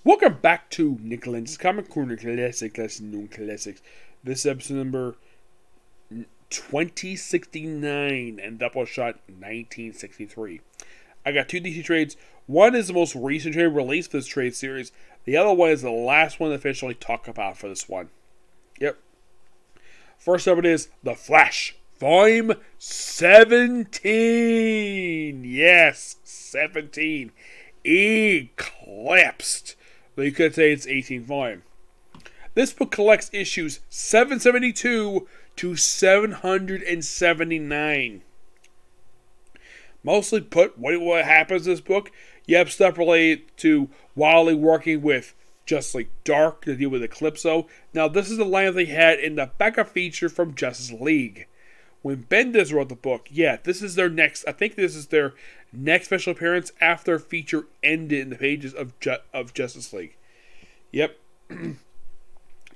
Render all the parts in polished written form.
Welcome back to Nick Lenz's Comic Corner Classic Lesson on Classics. This is episode number 2069 and Doubleshot 1963. I got two DC trades. One is the most recent trade released for this trade series. The other one is the last one to officially talk about for this one. Yep. First up it is The Flash, Volume 17. Yes, 17. Eclipsed. Though you could say it's 18th volume. This book collects issues 772 to 779. Mostly put, what happens in this book? You have stuff related to Wally working with Justice League Dark to deal with Eclipsed. Now, this is the line they had in the backup feature from Justice League. When Bendis wrote the book, yeah, this is their next, I think this is their next special appearance after feature ended in the pages of Justice League. Yep.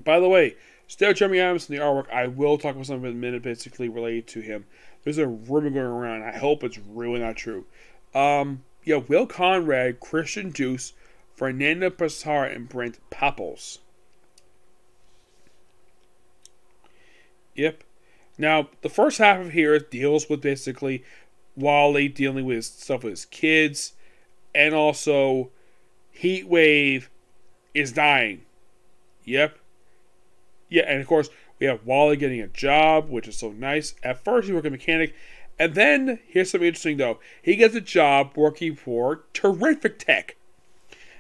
By the way, still Jeremy Adams in the artwork. I will talk about something in a minute basically related to him. There's a rumor going around. I hope it's really not true. Yeah, Will Conrad, Christian Juice, Fernando Pizarro, and Brent Papples. Yep. Now, the first half of here deals with basically Wally dealing with stuff with his kids, and also Heatwave is dying. Yep. Yeah, and of course, we have Wally getting a job, which is so nice. At first, he worked as a mechanic, and then, here's something interesting though. He gets a job working for Terrific Tech.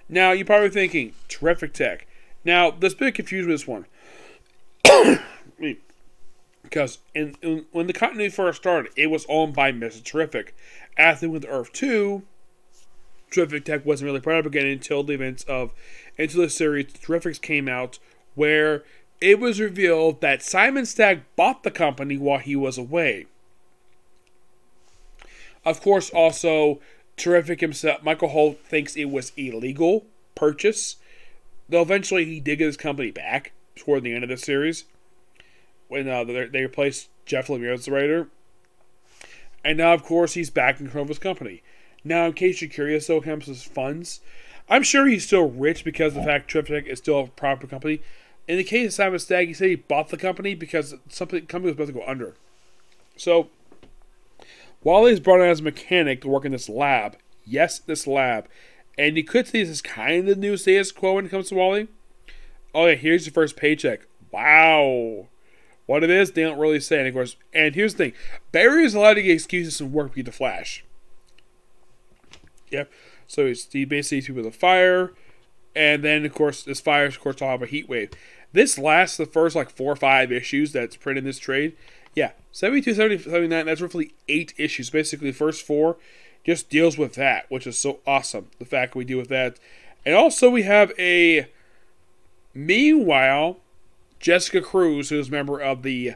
Now, you're probably thinking, Terrific Tech. Now, there's a bit of confusion with this one. Because when the continuity first started, it was owned by Mr. Terrific. After with Earth 2, Terrific Tech wasn't really part of it again until the events of Into the Series Terrifics came out, where it was revealed that Simon Stagg bought the company while he was away. Of course, also, Terrific himself, Michael Holt, thinks it was illegal purchase, though eventually he did get his company back toward the end of the series, when they replaced Jeff Lemire as the writer. And now, of course, he's back in control of his company. Now, in case you're curious, though, when it comes to his funds, I'm sure he's still rich because of the fact Terrific is still a proper company. In the case of Simon Stagg, he said he bought the company because the company was about to go under. So, Wally's brought in as a mechanic to work in this lab. Yes, this lab. And you could see this is kind of the new status quo when it comes to Wally. Oh yeah, here's your first paycheck. Wow. What it is, they don't really say. And of course, and here's the thing. Barry is allowed to get excuses and work with the Flash. Yep. So he basically sees with a fire. And then, of course, this fire is, of course, all have a heat wave. This lasts the first, 4 or 5 issues that's printed in this trade. Yeah, 72, 70, 79, that's roughly 8 issues. Basically, the first 4 just deals with that, which is so awesome. The fact that we deal with that. And also, we have a... Meanwhile, Jessica Cruz, who is a member of the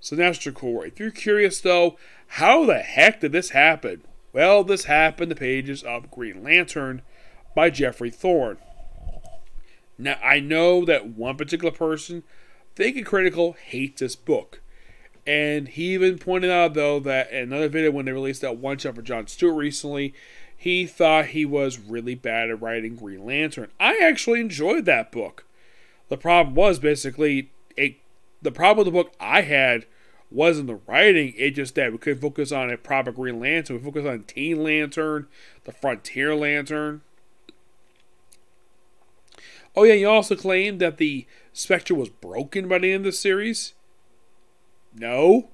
Sinestro Corps. If you're curious, though, how the heck did this happen? Well, this happened in the pages of Green Lantern by Jeffrey Thorne. Now, I know that one particular person, Thinking Critical, hates this book. And he even pointed out, though, that in another video when they released that one-shot for Jon Stewart recently, he thought he was really bad at writing Green Lantern. I actually enjoyed that book. The problem was basically, the problem with the book I had wasn't the writing, it just that we couldn't focus on a proper Green Lantern. We focused on Teen Lantern, the Frontier Lantern. Oh yeah, you also claimed that the Spectre was broken by the end of the series. No.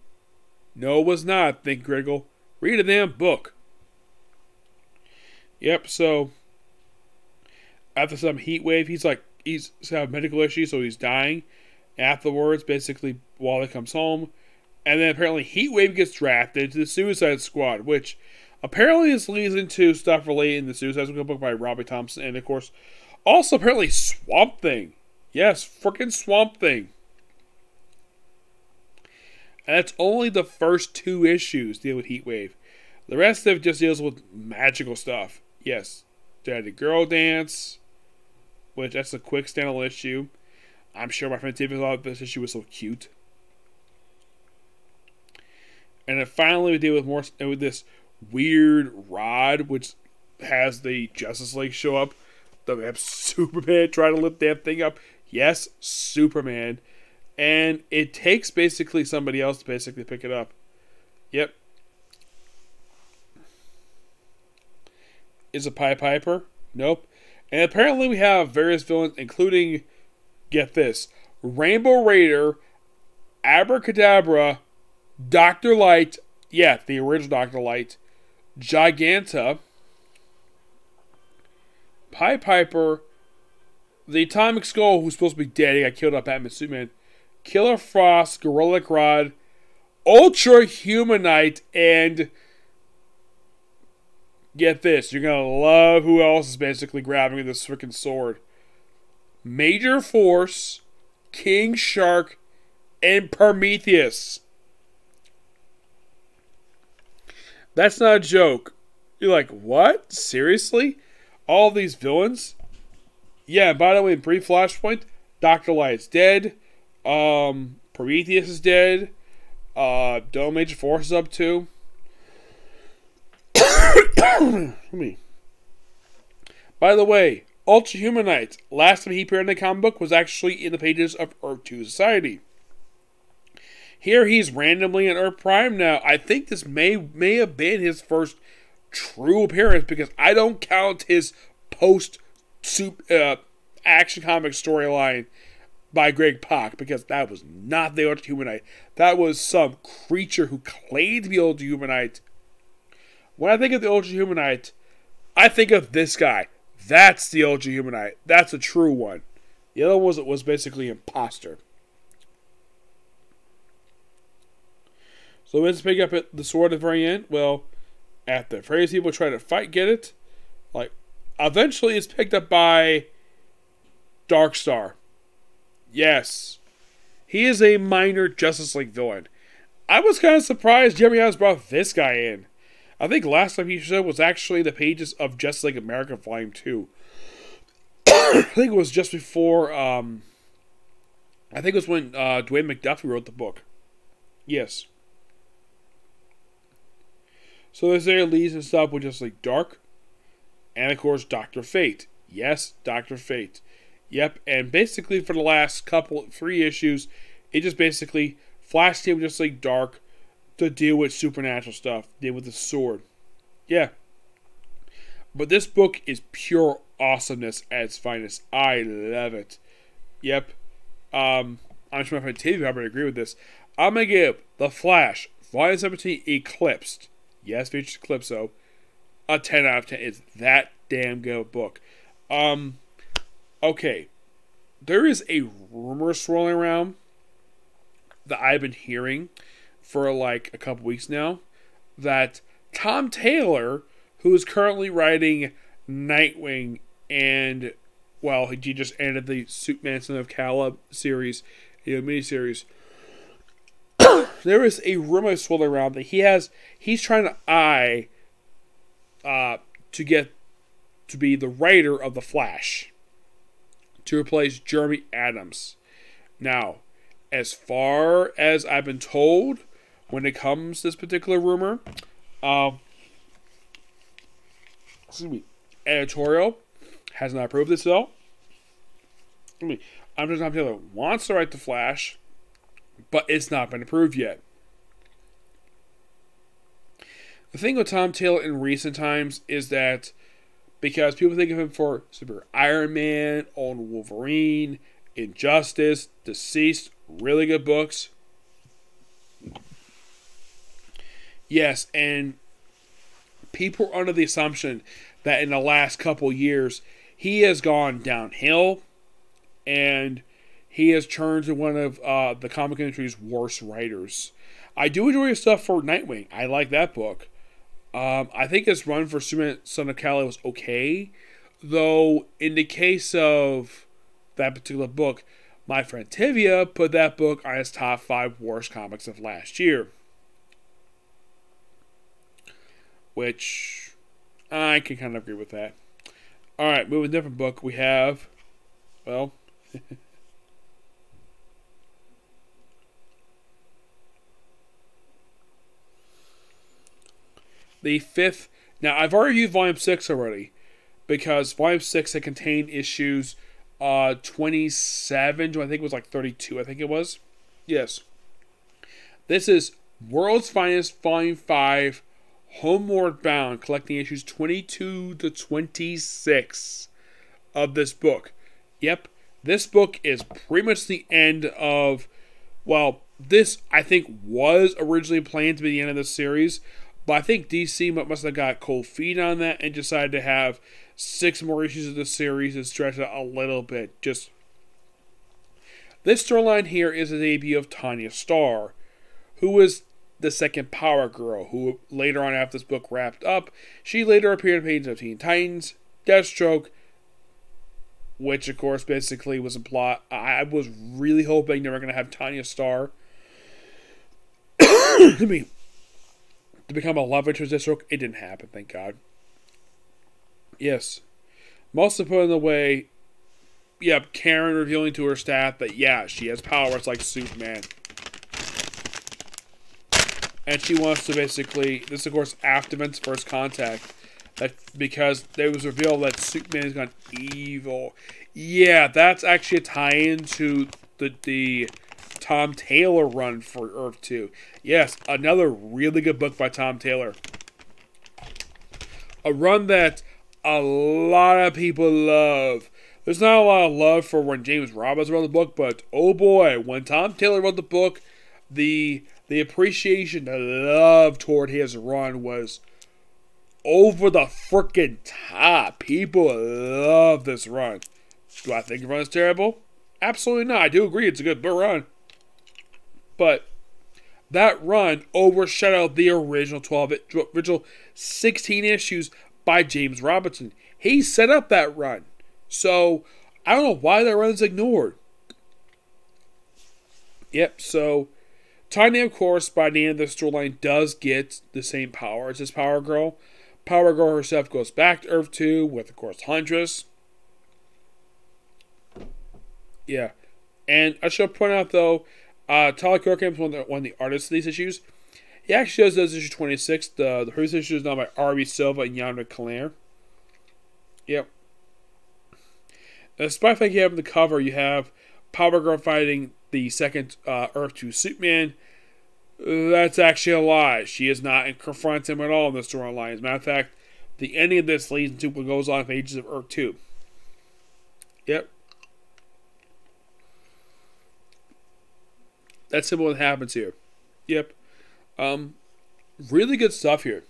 No, it was not, Think Critical. Read a damn book. Yep, so after some heat wave, he's got medical issues, so he's dying. Afterwards, basically, Wally comes home. And then apparently Heatwave gets drafted to the Suicide Squad, which apparently this leads into stuff related in the Suicide Squad book by Robbie Thompson. And of course, also apparently Swamp Thing. Yes, freaking Swamp Thing. And that's only the first 2 issues deal with Heatwave. The rest of it just deals with magical stuff. Yes, they had the girl dance, which that's a quick standalone issue. I'm sure my friend David thought this issue was so cute. And then finally we deal with this weird rod, which has the Justice League show up. The Superman trying to lift that thing up. Yes, Superman. And it takes basically somebody else to basically pick it up. Yep. Is it Pied Piper? Nope. And apparently we have various villains, including, get this, Rainbow Raider, Abracadabra, Dr. Light, yeah, the original Dr. Light, Giganta, Pied Piper, the Atomic Skull, who's supposed to be dead, he got killed up Batman Superman, Killer Frost, Gorilla Grodd, Ultra Humanite, and get this, you're gonna love who else is basically grabbing this freaking sword. Major Force, King Shark, and Prometheus. That's not a joke. You're like, what? Seriously? All these villains? Yeah, by the way, brief flashpoint, Dr. Light's dead. Prometheus is dead. Don't Major Force is up too. By the way, Ultra Humanite, last time he appeared in the comic book was actually in the pages of Earth 2 Society. Here he's randomly in Earth Prime now. I think this may have been his first true appearance because I don't count his post action comic storyline by Greg Pak because that was not the Ultra Humanite. That was some creature who claimed to be Ultra Humanite. When I think of the Ultra Humanite, I think of this guy. That's the Ultra Humanite. That's a true one. The other one was basically imposter. So let's pick up the sword at the very end. Well, after various people try to fight, get it. Like, eventually it's picked up by Darkstar. Yes. He is a minor Justice League villain. I was kind of surprised Jeremy Adams brought this guy in. I think last time he showed was actually the pages of Justice League America Volume 2. I think it was just before, I think it was when Dwayne McDuffie wrote the book. Yes. So there's their leads and stuff with Justice League Dark. And of course, Dr. Fate. Yes, Dr. Fate. Yep, and basically for the last 3 issues, it just basically Flash team Justice League Dark to deal with supernatural stuff, deal with the sword. Yeah. But this book is pure awesomeness at its finest. I love it. Yep. I'm sure my friend Tavy probably agree with this. I'm going to give The Flash, Volume 17, Eclipsed. Yes, features Eclipso. A 10 out of 10. It's that damn good a book. Okay. There is a rumor swirling around that I've been hearing for like a couple weeks now that Tom Taylor, who is currently writing Nightwing and, well, he just ended the Superman Son of Kal series, miniseries. There is a rumor swirling around that he's trying to to get to be the writer of The Flash to replace Jeremy Adams. Now, as far as I've been told, when it comes to this particular rumor, editorial has not approved this at all. I'm just not Taylor wants to write The Flash, but it's not been approved yet. The thing with Tom Taylor in recent times is that because people think of him for Super Iron Man, Old Wolverine, Injustice, Deceased, really good books. Yes, and people are under the assumption that in the last couple years he has gone downhill and he has turned to one of the comic industry's worst writers. I do enjoy his stuff for Nightwing. I like that book. I think his run for Superman Son of Kal was okay, though in the case of that particular book, my friend Tivia put that book on his top 5 worst comics of last year. Which I can kind of agree with that. Alright, moving to a different book, we have, well, the 5th. Now, I've already reviewed Volume 6 already, because Volume 6 had contained issues 27 to I think it was like 32, I think it was. Yes. This is World's Finest Volume 5, Homeward Bound, collecting issues 22 to 26 of this book. Yep, this book is pretty much the end of, well, this I think was originally planned to be the end of the series, but I think DC must have got cold feet on that and decided to have 6 more issues of the series and stretch it a little bit. Just this storyline here is the debut of Tanya Starr, who was the second Power Girl, who later on after this book wrapped up, she later appeared in pages of Teen Titans, Deathstroke, which of course basically was a plot. I was really hoping they were going to have Tanya Starr to become a love interest of Deathstroke. It didn't happen, thank God. Yes. Most importantly, way, yep, Karen revealing to her staff that, yeah, she has powers like Superman. And she wants to basically, this of course after Vince's first contact, that because it was revealed that Superman has gone evil. Yeah, that's actually a tie-in to the Tom Taylor run for Earth 2. Yes, another really good book by Tom Taylor. A run that a lot of people love. There's not a lot of love for when James Robbins wrote the book, but oh boy, when Tom Taylor wrote the book, the appreciation, the love toward his run was over the freaking top. People love this run. Do I think the run is terrible? Absolutely not. I do agree it's a good run. But that run overshadowed the original 16 issues by James Robinson. He set up that run. So, I don't know why that run is ignored. Yep, so Tanya, of course, by the end of the storyline, does get the same power as his Power Girl. Power Girl herself goes back to Earth 2 with, of course, Huntress. Yeah. And I should point out, though, Tyler Kirkham is one of the artists of these issues. He actually does issue 26. The first issue is done by R.B. Silva and Yonder Kalair. Yep. Despite the fact you have the cover, you have Power Girl fighting the second Earth 2 Superman. That's actually a lie. She is not confronting him at all in the storyline. As a matter of fact, the ending of this leads into what goes on in pages of Earth 2. Yep. That's simple what happens here. Yep. Really good stuff here.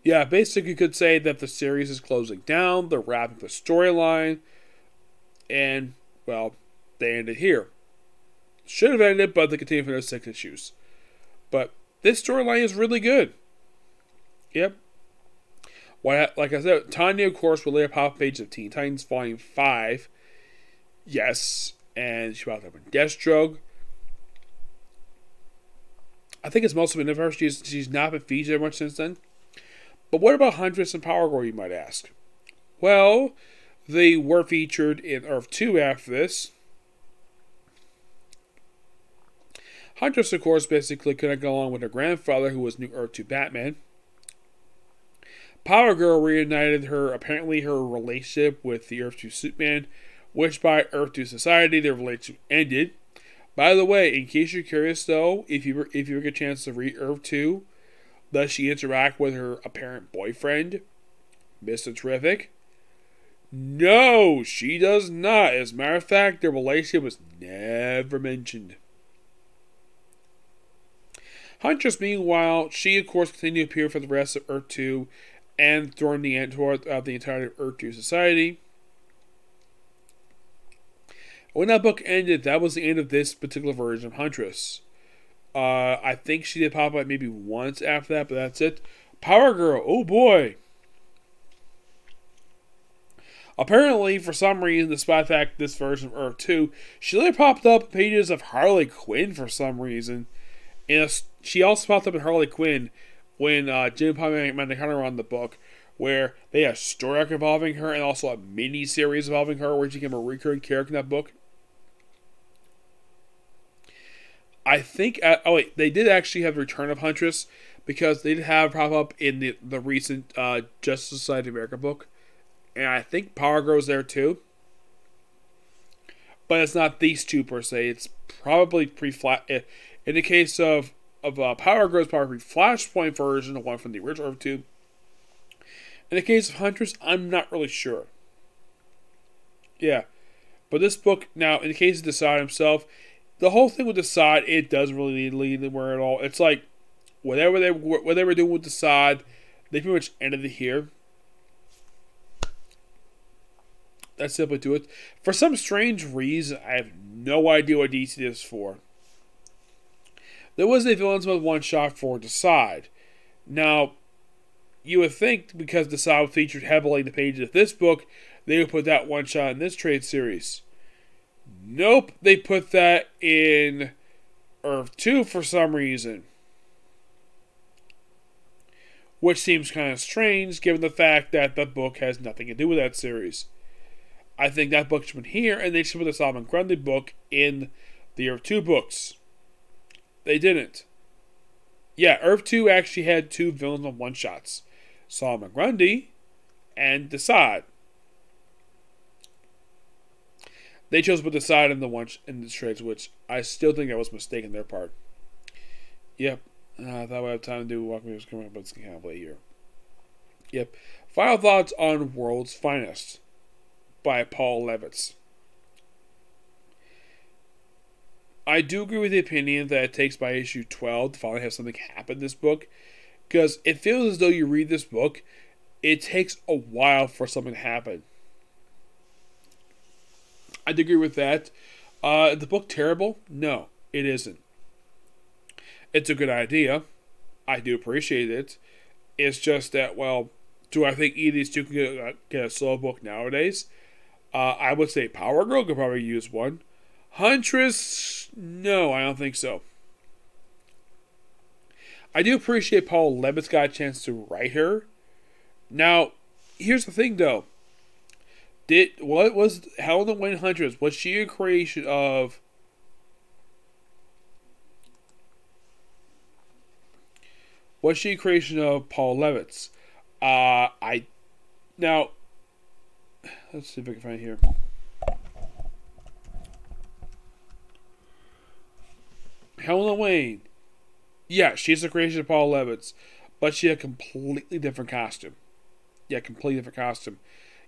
Yeah, basically you could say that the series is closing down, they're wrapping the storyline, and, well, they ended here. Should have ended, but they continue for those 6 issues. But this storyline is really good. Yep. Like I said, Tanya, of course, will later pop pages of Teen Titans Volume 5. Yes. And she popped up in Deathstroke. I think it's mostly been the she's not been featured much since then. But what about Huntress and Power Girl, you might ask? Well, they were featured in Earth 2 after this. Huntress, of course, basically couldn't go along with her grandfather, who was New Earth 2 Batman. Power Girl reunited her relationship with the Earth 2 Superman, which by Earth 2 Society, their relationship ended. By the way, in case you're curious though, if you get a chance to read Earth 2, does she interact with her apparent boyfriend, Mr. Terrific? No, she does not. As a matter of fact, their relationship was never mentioned. Huntress, meanwhile, she of course continued to appear for the rest of Earth 2 and during the end throughout the entirety of Earth 2 Society. When that book ended, that was the end of this particular version of Huntress. I think she did pop up maybe once after that, but that's it. Power Girl, oh boy. Apparently, for some reason, despite the fact this version of Earth 2, she later popped up in pages of Harley Quinn for some reason. And she also popped up in Harley Quinn when Jim Manacana on the book, where they had a story arc involving her and also a mini-series involving her where she became a recurring character in that book. I think, they did actually have the return of Huntress, because they did have pop up in the recent Justice Society of America book, and I think Power Girl's there too. But it's not these two per se. It's probably pre-flat. In the case of Power Girl, it's probably Flashpoint version, the one from the original Earth 2. In the case of Huntress, I'm not really sure. Yeah. But this book, now, in the case of Desaad himself, the whole thing with Desaad, it doesn't really lead anywhere at all. It's like, whatever they were doing with Desaad, they pretty much ended it here. That's simply to it. For some strange reason, I have no idea what DC did this for. There was a Villains Mode one-shot for Desaad. Now, you would think because Desaad featured heavily in the pages of this book, they would put that one-shot in this trade series. Nope, they put that in Earth 2 for some reason. Which seems kind of strange given the fact that the book has nothing to do with that series. I think that book should be here, and they should put the Solomon Grundy book in the Earth 2 books. They didn't. Yeah, Earth 2 actually had two Villains on one-shots. Solomon Grundy and Desaad. They chose to put Desaad in the trades, which I still think that was a mistake on their part. Yep. I thought we have time to do Walk Me coming up, but it's kind of late here. Yep. Final thoughts on World's Finest by Paul Levitz. I do agree with the opinion that it takes by issue 12 to finally have something happen in this book, because it feels as though you read this book, it takes a while for something to happen. I do agree with that. The book terrible? No, it isn't. It's a good idea. I do appreciate it. It's just that, well, do I think either of these two can get a solo book nowadays? I would say Power Girl could probably use one. Huntress, no, I don't think so. I do appreciate Paul Levitz got a chance to write her. Now, here's the thing, though. What was Helena Wayne Huntress? Was she a creation of... Was she a creation of Paul Levitz? Now, let's see if I can find it here. Helena Wayne. Yeah, she's a creation of Paul Levitz, but she had a completely different costume. Yeah, completely different costume.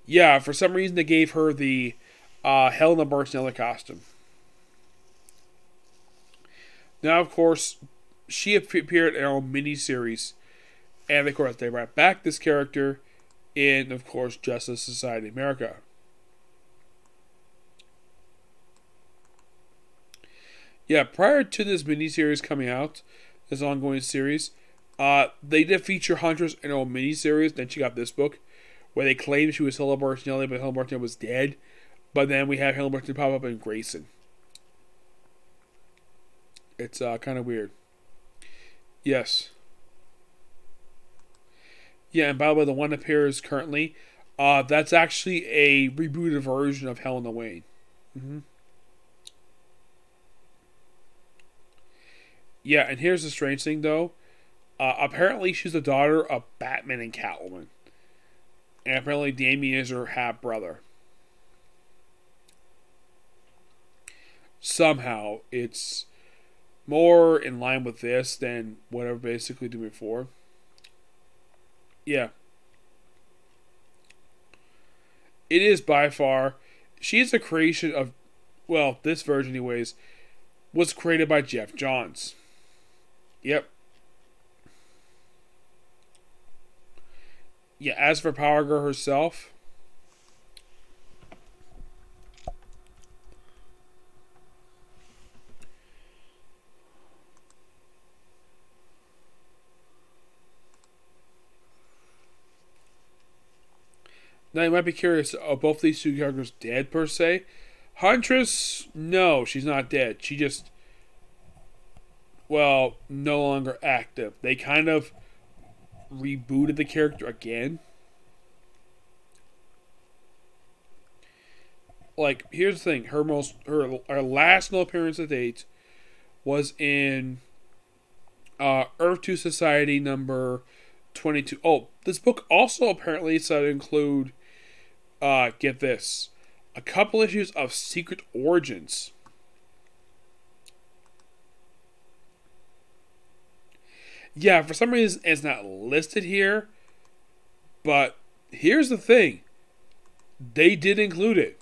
Yeah, for some reason they gave her the Helena Martinelli costume. Now, of course, she appeared in our miniseries, and of course they brought back this character in, of course, Justice Society of America. Yeah, prior to this miniseries coming out, this ongoing series, they did feature Huntress in a miniseries. Then she got this book, where they claimed she was Helena Martinelli, but Helena Martinelli was dead. But then we have Helena Martinelli pop up in Grayson. It's kind of weird. Yes. Yeah, and by the way, the one that appears currently, that's actually a rebooted version of Helena Wayne. Mm-hmm. Yeah, and here's the strange thing, though. Apparently, she's the daughter of Batman and Catwoman. And apparently, Damian is her half-brother. Somehow, it's more in line with this than whatever basically did before. Yeah. It is by far... She is a creation of... Well, this version anyways, was created by Jeff Johns. Yep. Yeah, as for Power Girl herself... Now, you might be curious, are both these two characters dead, per se? Huntress, no, she's not dead. She just, well, no longer active. They kind of rebooted the character again. Like, here's the thing. Her last no appearance to date was in Earth to Society number 22. Oh, this book also apparently said to include, get this, a couple issues of Secret Origins. Yeah, for some reason it's not listed here, but here's the thing. They did include it.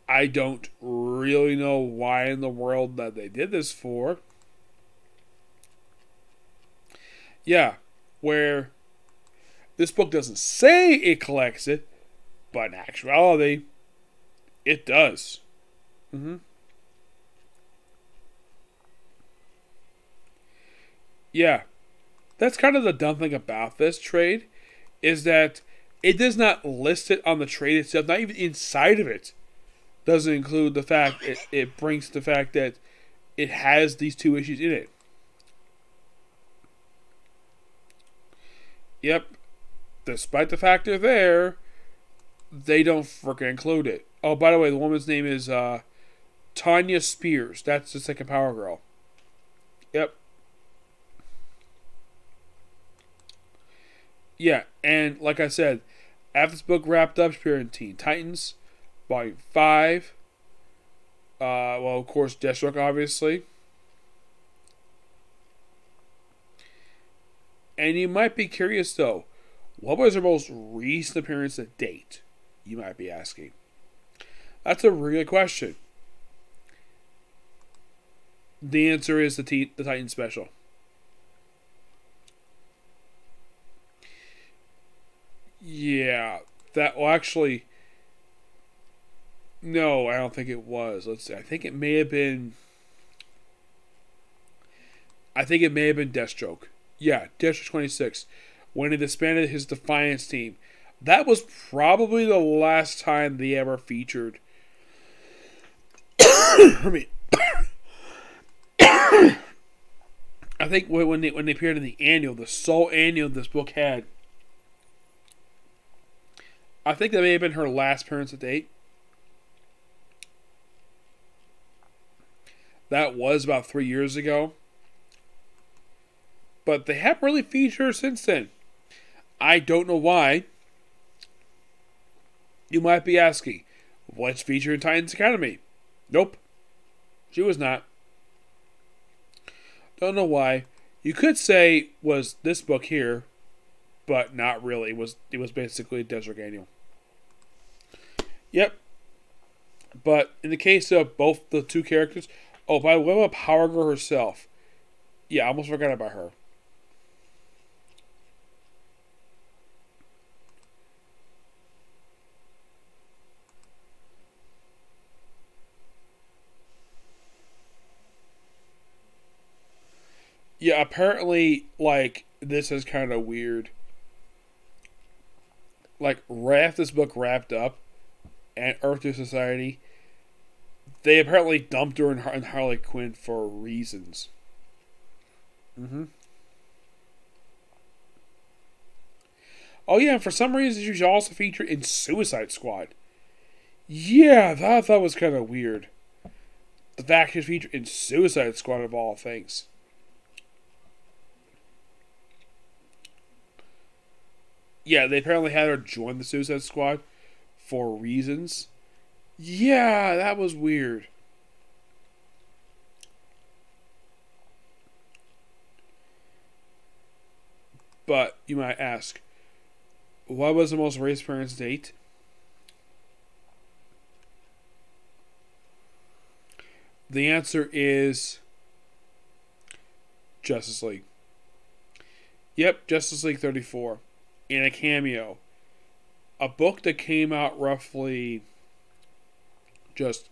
I don't really know why in the world that they did this for. Yeah, where this book doesn't say it collects it, but in actuality, it does. Yeah, that's kind of the dumb thing about this trade, is that it does not list it on the trade itself, not even inside of it. Doesn't include the fact it brings the fact that it has these two issues in it. Yep. Despite the fact they're there, they don't freaking include it. Oh, by the way, the woman's name is Tanya Spears. That's the second Power Girl. Yep. Yeah, and like I said, after this book wrapped up, she appeared in Teen Titans, Volume 5. Well, of course, Deathstroke, obviously. And you might be curious, though, what was her most recent appearance to date? You might be asking. That's a really good question. The answer is the Titan Special. Yeah, that, well, actually, no, I don't think it was. Let's see. I think it may have been Deathstroke. Yeah, Deathstroke 26. When he disbanded his Defiance team. That was probably the last time they ever featured. I mean, I think when they appeared in the annual, the sole annual this book had, I think that may have been her last appearance to date. That was about 3 years ago. But they haven't really featured her since then. I don't know why. You might be asking, what's featured in Titans Academy? Nope. She was not. Don't know why. You could say was this book here, but not really. It was basically a Desert Annual. Yep. But in the case of both the two characters, oh, by the way, what about Power Girl herself? Yeah, I almost forgot about her. Yeah, apparently, like, this is kind of weird. Like, right after this book wrapped up, and Earth to Society, they apparently dumped her in Harley Quinn for reasons. Oh yeah, and for some reason she was also featured in Suicide Squad. Yeah, that I thought was kind of weird. The fact she was featured in Suicide Squad of all things. Yeah, they apparently had her join the Suicide Squad for reasons. Yeah, that was weird. But you might ask, what was the most recent appearance date? The answer is Justice League. Yep, Justice League 34. In a cameo. A book that came out roughly just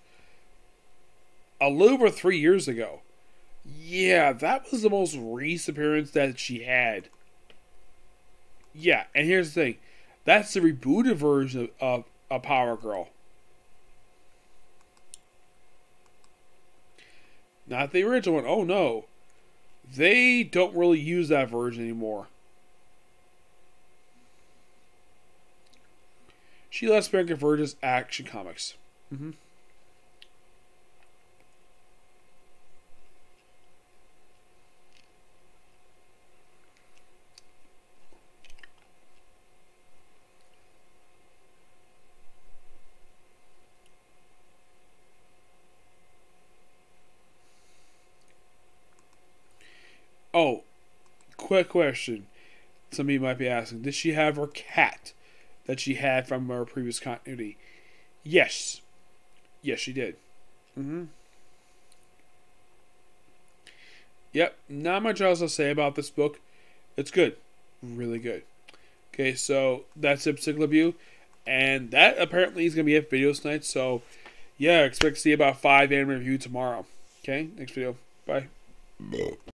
a little over 3 years ago. Yeah, that was the most recent appearance that she had. Yeah, and here's the thing. That's the rebooted version of a Power Girl. Not the original one. Oh no. They don't really use that version anymore. She left Spirit Convergence Action Comics. Oh, quick question. Some of you might be asking, did she have her cat that she had from her previous continuity? Yes. Yes, she did. Yep, not much else to say about this book. It's good. Really good. Okay, so that's it, particular review. And that apparently is going to be it for videos tonight. So, yeah, expect to see about 5 anime review tomorrow. Okay, next video. Bye.